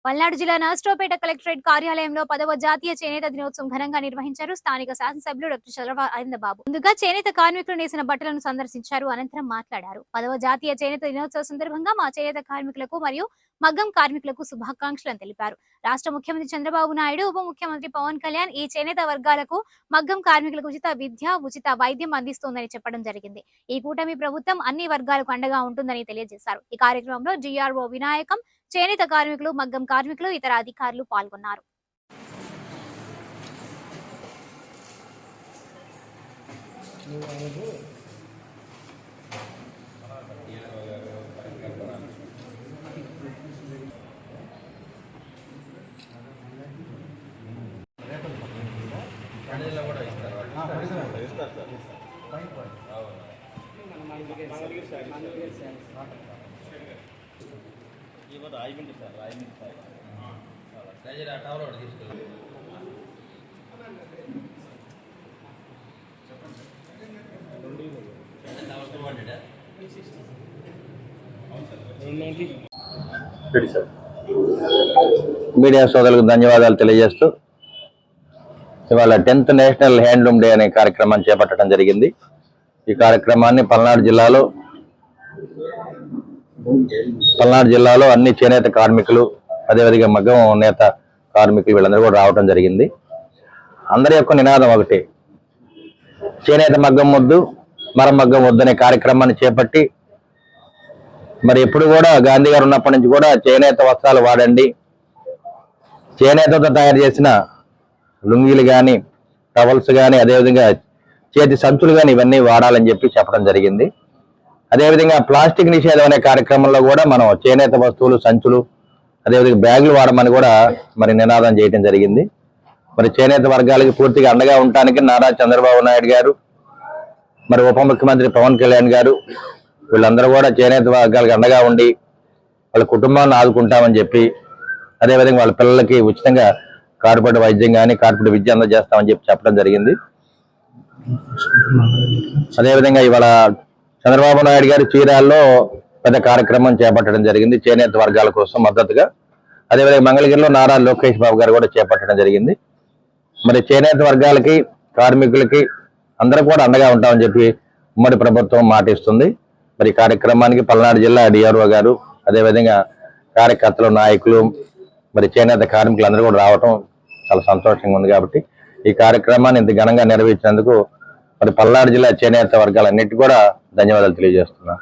పల్నాడు జిల్లా నర్సరావుపేట కలెక్టరేట్ కార్యాలయంలో 10వ జాతీయ చేనేత దినోత్సవం ఘనంగా నిర్వహించారు. స్థానిక శాసనసభ్యులు డాక్టర్ చలవ అరవిందబాబు ముందుగా చేనేత కార్మికులు నేసిన బట్టలను సందర్శించారు. అనంతరం మాట్లాడారు. 10వ జాతీయ చేనేత దినోత్సవ సందర్భంగా మా చేనేత కార్మికులకు మరియు మగ్గం కార్మికులకు శుభాకాంక్షలను తెలిపారు. రాష్ట్ర ముఖ్యమంత్రి చంద్రబాబు నాయుడు, ఉప ముఖ్యమంత్రి పవన్ కళ్యాణ్ ఈ చేనేత వర్గాలకు మగ్గం కార్మికులకు ఉచిత విద్య, ఉచిత వైద్యం అందిస్తోందని చెప్పడం జరిగింది. ఈ కూటమి ప్రభుత్వం అన్ని వర్గాలకు అండగా ఉంటుందని తెలియజేశారు. ఈ కార్యక్రమంలో జిఆర్ఓ వినాయకం, చేనేత కార్మికులు, మగ్గం కార్మికులు, ఇతర అధికారులు పాల్గొన్నారు. మీడియా సోదరులకు ధన్యవాదాలు తెలియజేస్తూ ఇవాళ 10th నేషనల్ హ్యాండ్లూమ్ డే అనే కార్యక్రమాన్ని చేపట్టడం జరిగింది. ఈ కార్యక్రమాన్ని పల్నాడు జిల్లాలో అన్ని చేనేత కార్మికులు, అదేవిధంగా మగ్గం నేత కార్మికులు వీళ్ళందరూ కూడా రావడం జరిగింది. అందరి యొక్క నినాదం ఒకటి, చేనేత మగ్గం వద్దు, మరం మగ్గం వద్దు అనే కార్యక్రమాన్ని చేపట్టి మరి ఎప్పుడు కూడా గాంధీ గారు ఉన్నప్పటి నుంచి కూడా చేనేత వస్త్రాలు వాడండి, చేనేతతో తయారు చేసిన లుంగీలు కానీ, టవల్స్ కానీ, అదేవిధంగా చేతి సంచులు కానీ ఇవన్నీ వాడాలని చెప్పి చెప్పడం జరిగింది. అదేవిధంగా ప్లాస్టిక్ నిషేధం అనే కార్యక్రమంలో కూడా మనం చేనేత వస్తువులు, సంచులు, అదేవిధంగా బ్యాగులు వాడమని కూడా మరి నినాదం చేయడం జరిగింది. మరి చేనేత వర్గాలకి పూర్తిగా అండగా ఉండటానికి నారా చంద్రబాబు నాయుడు గారు, మరి ఉప ముఖ్యమంత్రి పవన్ కళ్యాణ్ గారు వీళ్ళందరూ కూడా చేనేత వర్గాలకు అండగా ఉండి వాళ్ళ కుటుంబాలను ఆదుకుంటామని చెప్పి, అదేవిధంగా వాళ్ళ పిల్లలకి ఉచితంగా కార్పొరేట్ వైద్యం కానీ, కార్పొరేట్ విద్య అందజేస్తామని చెప్పి చెప్పడం జరిగింది. అదేవిధంగా ఇవాళ చంద్రబాబు నాయుడు గారు చీరాల్లో పెద్ద కార్యక్రమం చేపట్టడం జరిగింది చేనేత వర్గాల కోసం మద్దతుగా. అదేవిధంగా మంగళగిరిలో నారా లోకేష్ బాబు గారు కూడా చేపట్టడం జరిగింది. మరి చేనేత వర్గాలకి, కార్మికులకి అందరూ కూడా అండగా ఉంటామని చెప్పి ఉమ్మడి ప్రభుత్వం మాటిస్తుంది. మరి కార్యక్రమానికి పల్నాడు జిల్లా డిఆర్ఓ గారు, అదేవిధంగా కార్యకర్తలు, నాయకులు, మరి చేనేత కార్మికులు అందరూ కూడా రావటం చాలా సంతోషంగా ఉంది. కాబట్టి ఈ కార్యక్రమాన్ని ఇంత ఘనంగా నిర్వహించినందుకు మరి పల్నాడు జిల్లా చేనేత వర్గాలన్నిటి కూడా ధన్యవాదాలు తెలియజేస్తున్నాను.